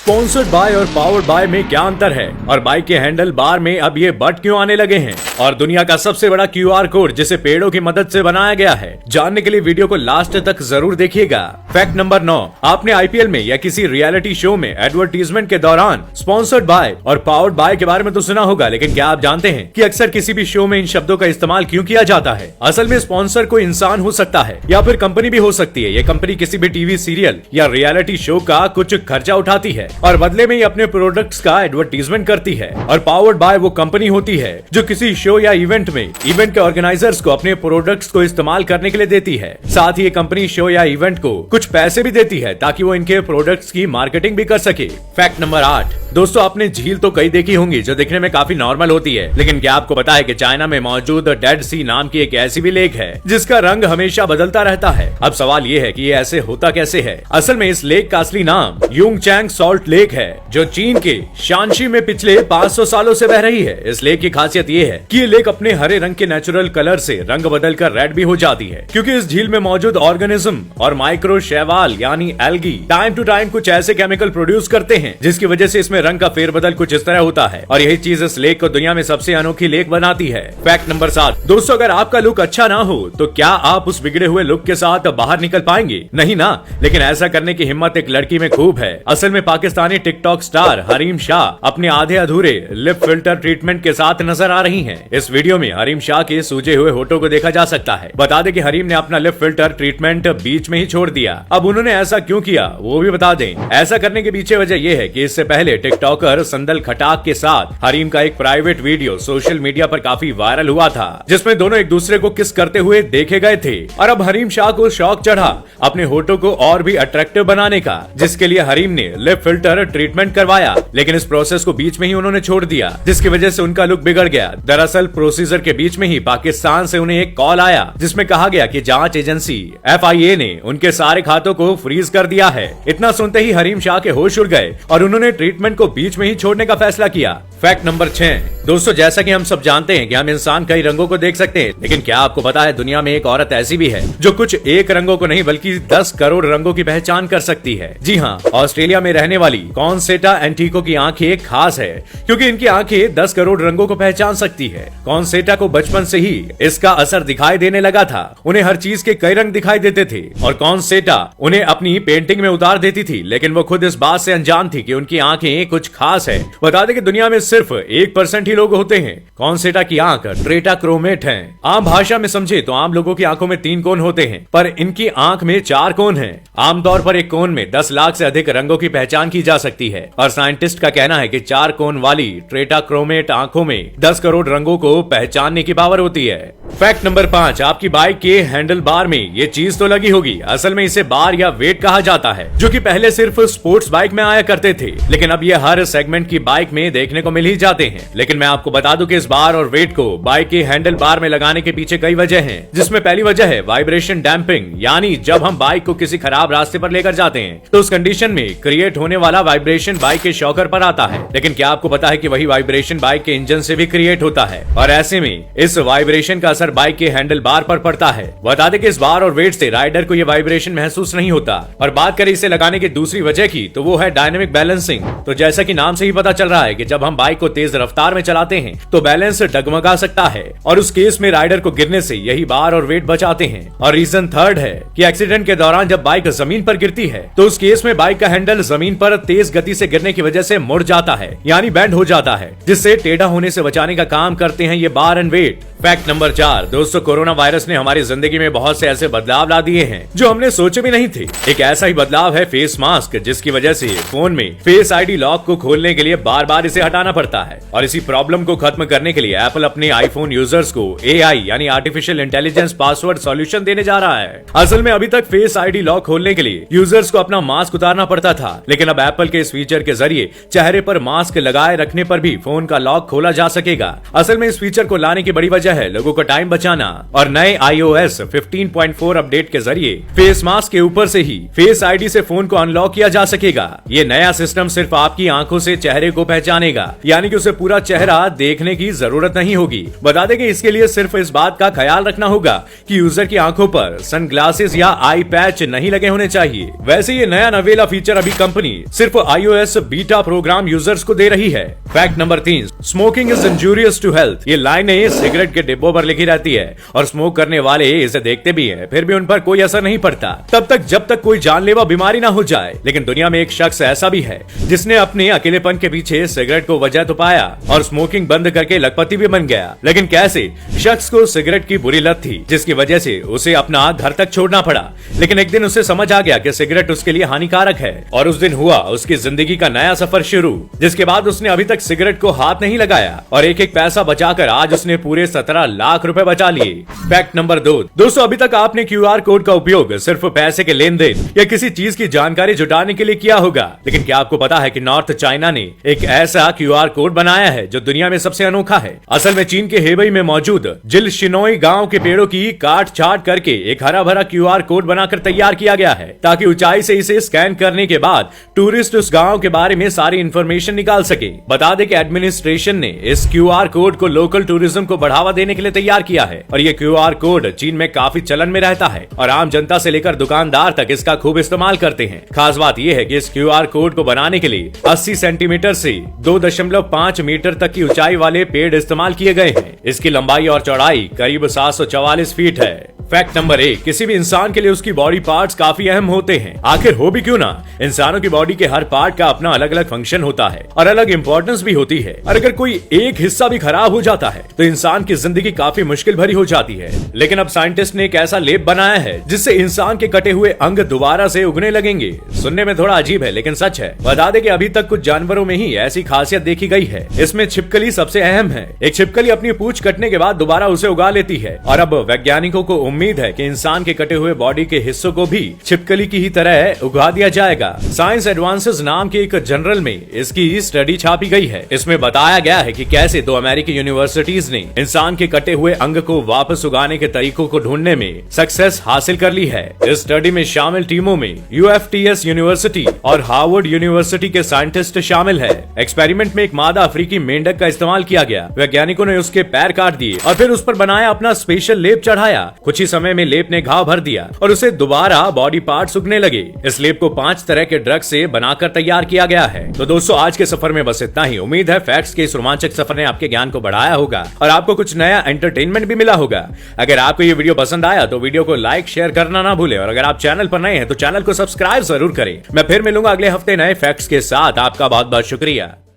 Sponsored by और powered by में क्या अंतर है और बाइक के हैंडल बार में अब ये बट क्यों आने लगे हैं और दुनिया का सबसे बड़ा QR कोड जिसे पेड़ों की मदद से बनाया गया है, जानने के लिए वीडियो को लास्ट तक जरूर देखिएगा। फैक्ट नंबर 9, आपने IPL में या किसी रियलिटी शो में एडवर्टीजमेंट के दौरान स्पॉन्सर्ड बाय और पावर्ड बाय के बारे में तो सुना होगा, लेकिन क्या आप जानते हैं कि अक्सर किसी भी शो में इन शब्दों का इस्तेमाल क्यों किया जाता है? असल में स्पॉन्सर कोई इंसान हो सकता है या फिर कंपनी भी हो सकती है। ये कंपनी किसी भी टीवी सीरियल या रियलिटी शो का कुछ खर्चा उठाती है और बदले में ही अपने प्रोडक्ट्स का एडवर्टीजमेंट करती है। और पावर्ड बाय वो कंपनी होती है जो किसी शो या इवेंट में इवेंट के ऑर्गेनाइजर्स को अपने प्रोडक्ट्स को इस्तेमाल करने के लिए देती है। साथ ही ये कंपनी शो या इवेंट को कुछ पैसे भी देती है ताकि वो इनके प्रोडक्ट्स की मार्केटिंग भी कर सके। फैक्ट नंबर 8, दोस्तों आपने झील तो कई देखी होंगी जो दिखने में काफी नॉर्मल होती है, लेकिन क्या आपको पता है कि चाइना में मौजूद डेड सी नाम की एक ऐसी भी लेक है जिसका रंग हमेशा बदलता रहता है। अब सवाल ये है कि ये ऐसे होता कैसे है? असल में इस लेक का असली नाम यूंगचैंग सॉल्ट लेक है जो चीन के शांशी में पिछले 500 सालों से बह रही है। इस लेक की खासियत ये है कि ये लेक अपने हरे रंग के नेचुरल कलर से रंग बदलकर रेड भी हो जाती है, क्योंकि इस झील में मौजूद ऑर्गेनिज्म और माइक्रो शैवाल यानी एल्गी टाइम टू टाइम कुछ ऐसे केमिकल प्रोड्यूस करते हैं जिसकी वजह से इसमें रंग का फेरबदल कुछ इस तरह होता है और यही चीज इस लेक को दुनिया में सबसे अनोखी लेक बनाती है। फैक्ट नंबर 7, दोस्तों अगर आपका लुक अच्छा ना हो तो क्या आप उस बिगड़े हुए लुक के साथ बाहर निकल पाएंगे? नहीं ना, लेकिन ऐसा करने की हिम्मत एक लड़की में खूब है। असल में पाकिस्तानी टिकटॉक स्टार हरीम शाह अपने आधे अधूरे लिप फिल्टर ट्रीटमेंट के साथ नजर आ रही हैं। इस वीडियो में हरीम शाह के सूजे हुए होठों को देखा जा सकता है। बता दें कि हरीम ने अपना लिप फिल्टर ट्रीटमेंट बीच में ही छोड़ दिया। अब उन्होंने ऐसा क्यों किया वो भी बता दें। ऐसा करने के पीछे वजह यह है कि इससे पहले टिकटॉकर संदल खटाक के साथ हरीम का एक प्राइवेट वीडियो सोशल मीडिया पर काफी वायरल हुआ था जिसमें दोनों एक दूसरे को किस करते हुए देखे गए थे और अब हरीम शाह को शौक चढ़ा अपने होठों को और भी अट्रैक्टिव बनाने का, जिसके लिए हरीम ने लिप फिल्टर ट्रीटमेंट करवाया, लेकिन इस प्रोसेस को बीच में ही उन्होंने छोड़ दिया जिसकी वजह से उनका लुक बिगड़ गया। दरअसल प्रोसीजर के बीच में ही पाकिस्तान से उन्हें एक कॉल आया जिसमें कहा गया कि जांच एजेंसी FIA ने उनके सारे खातों को फ्रीज कर दिया है। इतना सुनते ही हरीम शाह के होश उड़ गए और उन्होंने ट्रीटमेंट को बीच में ही छोड़ने का फैसला किया। फैक्ट नंबर 6, दोस्तों जैसा कि हम सब जानते हैं कि हम इंसान कई रंगों को देख सकते हैं, लेकिन क्या आपको पता है दुनिया में एक औरत ऐसी भी है जो कुछ एक रंगों को नहीं बल्कि 10 करोड़ रंगों की पहचान कर सकती है? जी हाँ, ऑस्ट्रेलिया में रहने वाली कॉन्सेटा एंटिको की आंखें खास है क्योंकि इनकी आंखें 10 करोड़ रंगों को पहचान सकती है। कॉन्सेटा को बचपन से ही इसका असर दिखाई देने लगा था। उन्हें हर चीज के कई रंग दिखाई देते थे और कॉन्सेटा उन्हें अपनी पेंटिंग में उतार देती थी, लेकिन वो खुद इस बात से अनजान थी कि उनकी आंखें कुछ खास है। बता दें कि दुनिया में सिर्फ 1% ही लोग होते हैं। कॉन्सेटा की आंख टेट्राक्रोमेट है। आम भाषा में समझे तो आम लोगों की आंखों में 3 कोन होते हैं, पर इनकी आंख में 4 कोन हैं। आमतौर पर एक कोन में 10 लाख से अधिक रंगों की पहचान की जा सकती है और साइंटिस्ट का कहना है कि 4 कोन वाली टेट्राक्रोमेट आंखों में 10 करोड़ रंगों को पहचानने की पावर होती है। फैक्ट नंबर 5, आपकी बाइक के हैंडल बार में ये चीज तो लगी होगी। असल में इसे बार या वेट कहा जाता है, जो कि पहले सिर्फ स्पोर्ट्स बाइक में आया करते थे, लेकिन अब ये हर सेगमेंट की बाइक में देखने को मिल ही जाते हैं। लेकिन मैं आपको बता दूं कि इस बार और वेट को बाइक के हैंडल बार में लगाने के पीछे कई वजह हैं, जिसमें पहली वजह है वाइब्रेशन डैम्पिंग, यानी जब हम बाइक को किसी खराब रास्ते पर लेकर जाते हैं तो उस कंडीशन में क्रिएट होने वाला वाइब्रेशन बाइक के शॉकर पर आता है। लेकिन क्या आपको पता है कि वही वाइब्रेशन बाइक के इंजन से भी क्रिएट होता है और ऐसे में इस वाइब्रेशन का असर बाइक के हैंडल बार पर पड़ता है। बता दें कि इस बार और वेट से राइडर को यह वाइब्रेशन महसूस नहीं होता। और बात करें इसे लगाने की दूसरी वजह की तो वो है डायनेमिक बैलेंसिंग। तो जैसा कि नाम से ही पता चल रहा है कि जब हम बाइक को तेज रफ्तार में चलाते हैं तो बैलेंस डगमगा सकता है और उस केस में राइडर को गिरने से यही बार और वेट बचाते हैं। और रीजन थर्ड है कि एक्सीडेंट के दौरान जब बाइक जमीन पर गिरती है तो उस केस में बाइक का हैंडल जमीन पर तेज गति से गिरने की वजह से मुड़ जाता है, यानी बैंड हो जाता है, जिससे टेढ़ा होने से बचाने का काम करते हैं ये बार एंड वेट। फैक्ट नंबर 4, दोस्तों कोरोना वायरस ने हमारी जिंदगी में बहुत से ऐसे बदलाव ला दिए हैं जो हमने सोचे भी नहीं थे। एक ऐसा ही बदलाव है फेस मास्क, जिसकी वजह से फोन में फेस ID लॉक को खोलने के लिए बार बार इसे हटाना पड़ता है। और इसी प्रॉब्लम को खत्म करने के लिए एप्पल अपने आईफोन यूजर्स को AI यानी आर्टिफिशियल इंटेलिजेंस पासवर्ड सॉल्यूशन देने जा रहा है। असल में अभी तक फेस ID लॉक खोलने के लिए यूजर्स को अपना मास्क उतारना पड़ता था, लेकिन अब एप्पल के इस फीचर के जरिए चेहरे पर मास्क लगाए रखने पर भी फोन का लॉक खोला जा सकेगा। असल में इस फीचर को लाने की बड़ी वजह है लोगों का टाइम बचाना और नए iOS 15.4 अपडेट के जरिए फेस मास्क के ऊपर से ही फेस ID से फोन को अनलॉक किया जा सकेगा। ये नया सिस्टम सिर्फ आपकी आंखों से चेहरे को पहचानेगा, यानी कि उसे पूरा चेहरा देखने की जरूरत नहीं होगी। बता दें कि इसके लिए सिर्फ इस बात का ख्याल रखना होगा कि यूजर की आंखों पर सनग्लासेस या आई पैच नहीं लगे होने चाहिए। वैसे ये नया नवेला फीचर अभी कंपनी सिर्फ iOS बीटा प्रोग्राम यूजर्स को दे रही है। Fact number 3, smoking is injurious to health. ये लाइनें सिगरेट के डिब्बों पर लिखी रहती है और स्मोक करने वाले इसे देखते भी हैं, फिर भी उन पर कोई असर नहीं पड़ता तब तक जब तक कोई जानलेवा बीमारी ना हो जाए। लेकिन दुनिया में एक शख्स ऐसा भी है जिसने अपने अकेलेपन के पीछे सिगरेट को वजह तो पाया और स्मोकिंग बंद करके लखपति भी बन गया। लेकिन कैसे? शख्स को सिगरेट की बुरी लत थी जिसकी वजह से उसे अपना घर तक छोड़ना पड़ा। लेकिन एक दिन उसे समझ आ गया कि सिगरेट उसके लिए हानिकारक है और उस दिन हुआ उसकी जिंदगी का नया सफर शुरू, जिसके बाद उसने अभी तक सिगरेट को हाथ नहीं लगाया और एक एक पैसा बचाकर आज उसने पूरे 17 लाख रुपए बचा लिए। फैक्ट नंबर 2, दोस्तों अभी तक आपने QR कोड का उपयोग सिर्फ पैसे के लेन देन या किसी चीज की जानकारी जुटाने के लिए किया होगा। लेकिन क्या आपको पता है कि नॉर्थ चाइना ने एक ऐसा QR कोड बनाया है जो दुनिया में सबसे अनोखा है। असल में चीन के हेबई में मौजूद जिलशिनोई गांव के पेड़ों की काट छाट करके एक हरा भरा QR कोड बनाकर तैयार किया गया है ताकि ऊंचाई से इसे स्कैन करने के बाद टूरिस्ट उस गांव के बारे में सारी इंफॉर्मेशन निकाल सके। बता दें कि एडमिनिस्ट्रेशन ने इस QR कोड को लोकल टूरिज्म को बढ़ावा देने के लिए तैयार किया है और ये QR कोड चीन में काफी चलन में रहता है और आम जनता से लेकर दुकानदार तक इसका खूब इस्तेमाल करते हैं। खास बात यह है कि इस QR कोड को बनाने के लिए 80 सेंटीमीटर से 2.5 मीटर तक की ऊंचाई वाले पेड़ इस्तेमाल किए गए हैं। इसकी लंबाई और चौड़ाई करीब 744 फीट है। फैक्ट नंबर 1, किसी भी इंसान के लिए उसकी बॉडी पार्ट्स काफी अहम होते हैं। आखिर हो भी क्यों ना, इंसानों की बॉडी के हर पार्ट का अपना अलग अलग फंक्शन होता है और अलग इंपॉर्टेंस भी होती है और अगर कोई एक हिस्सा भी खराब हो जाता है तो इंसान की जिंदगी काफी मुश्किल भरी हो जाती है। लेकिन अब साइंटिस्ट ने एक ऐसा लेप बनाया है जिससे इंसान के कटे हुए अंग दोबारा से उगने लगेंगे। सुनने में थोड़ा अजीब है लेकिन सच है। बता दें कि अभी तक कुछ जानवरों में ही ऐसी खासियत देखी गई है। इसमें छिपकली सबसे अहम है। एक छिपकली अपनी पूंछ कटने के बाद दोबारा उसे उगा लेती है और अब वैज्ञानिकों को उम्मीद है कि इंसान के कटे हुए बॉडी के हिस्सों को भी छिपकली की ही तरह उगा दिया जाएगा। साइंस एडवांसेस नाम के एक जर्नल में इसकी स्टडी छापी गई है। इसमें बताया गया है कि कैसे 2 अमेरिकी यूनिवर्सिटीज ने इंसान के कटे हुए अंग को वापस उगाने के तरीकों को ढूंढने में सक्सेस हासिल कर ली है। इस स्टडी में शामिल टीमों में UFTS यूनिवर्सिटी और हार्वर्ड यूनिवर्सिटी के साइंटिस्ट शामिल है। एक्सपेरिमेंट में एक मादा अफ्रीकी मेंढक का इस्तेमाल किया गया। वैज्ञानिकों ने उसके पैर काट दिए और फिर उस पर बनाया अपना स्पेशल लेप चढ़ाया। कुछ ही समय में लेप ने घाव भर दिया और उसे दोबारा बॉडी पार्ट्स उगने लगे। इस लेप को 5 तरह के ड्रग से बनाकर तैयार किया गया है। तो दोस्तों आज के सफर में बस इतना ही। उम्मीद है फैक्ट्स के इस रोमांचक सफर ने आपके ज्ञान को बढ़ाया होगा और आपको कुछ नया एंटरटेनमेंट भी मिला होगा। अगर आपको ये वीडियो पसंद आया तो वीडियो को लाइक शेयर करना ना भूलें और अगर आप चैनल पर नए हैं तो चैनल को सब्सक्राइब जरूर करें। मैं फिर मिलूंगा अगले हफ्ते नए फैक्ट्स के साथ। आपका बहुत बहुत शुक्रिया।